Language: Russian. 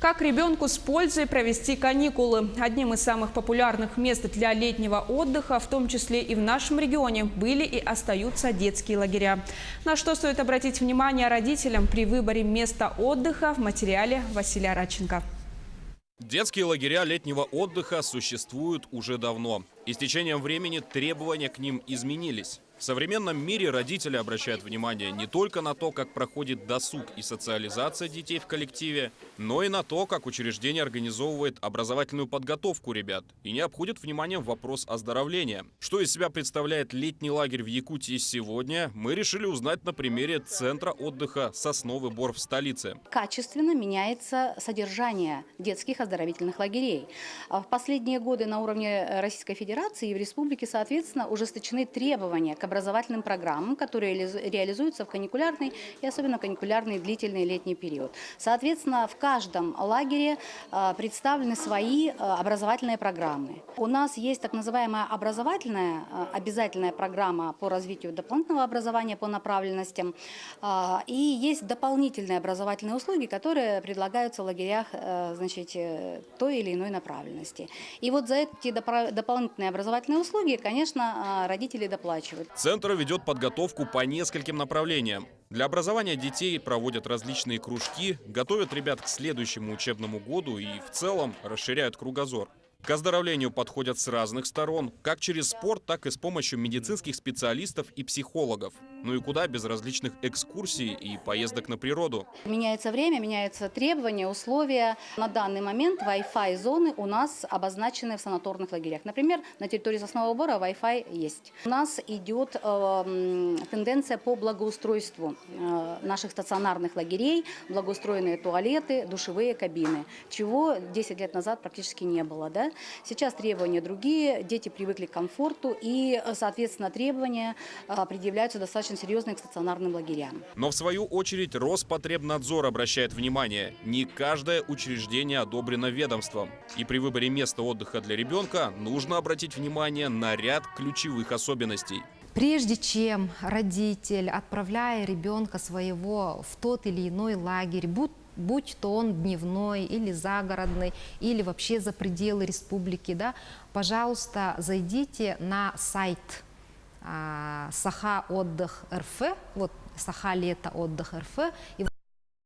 Как ребенку с пользой провести каникулы? Одним из самых популярных мест для летнего отдыха, в том числе и в нашем регионе, были и остаются детские лагеря. На что стоит обратить внимание родителям при выборе места отдыха в материале Василия Радченко. Детские лагеря летнего отдыха существуют уже давно. И с течением времени требования к ним изменились. В современном мире родители обращают внимание не только на то, как проходит досуг и социализация детей в коллективе, но и на то, как учреждение организовывает образовательную подготовку ребят и не обходит вниманием вопрос оздоровления. Что из себя представляет летний лагерь в Якутии сегодня, мы решили узнать на примере центра отдыха «Сосновый Бор» в столице. Качественно меняется содержание детских оздоровительных лагерей. В последние годы на уровне Российской Федерации и в республике, соответственно, ужесточены требования к образовательным программам, которые реализуются в каникулярный и особенно каникулярный длительный летний период. Соответственно, в каждом лагере представлены свои образовательные программы. У нас есть так называемая образовательная обязательная программа по развитию дополнительного образования по направленностям, и есть дополнительные образовательные услуги, которые предлагаются в лагерях, значит, той или иной направленности. И вот за эти дополнительные образовательные услуги, конечно, родители доплачивают. Центр ведет подготовку по нескольким направлениям. Для образования детей проводят различные кружки, готовят ребят к следующему учебному году и в целом расширяют кругозор. К оздоровлению подходят с разных сторон, как через спорт, так и с помощью медицинских специалистов и психологов. Ну и куда без различных экскурсий и поездок на природу. Меняется время, меняются требования, условия. На данный момент Wi-Fi зоны у нас обозначены в санаторных лагерях. Например, на территории Соснового Бора Wi-Fi есть. У нас идет тенденция по благоустройству наших стационарных лагерей, благоустроенные туалеты, душевые кабины, чего 10 лет назад практически не было, да? Сейчас требования другие, дети привыкли к комфорту и, соответственно, требования предъявляются достаточно серьезные к стационарным лагерям. Но в свою очередь Роспотребнадзор обращает внимание, не каждое учреждение одобрено ведомством. И при выборе места отдыха для ребенка нужно обратить внимание на ряд ключевых особенностей. Прежде чем родитель, отправляя ребенка своего в тот или иной лагерь, будь то он дневной или загородный, или вообще за пределы республики, да, пожалуйста, зайдите на сайт Саха Отдых РФ, вот Саха Лето Отдых РФ.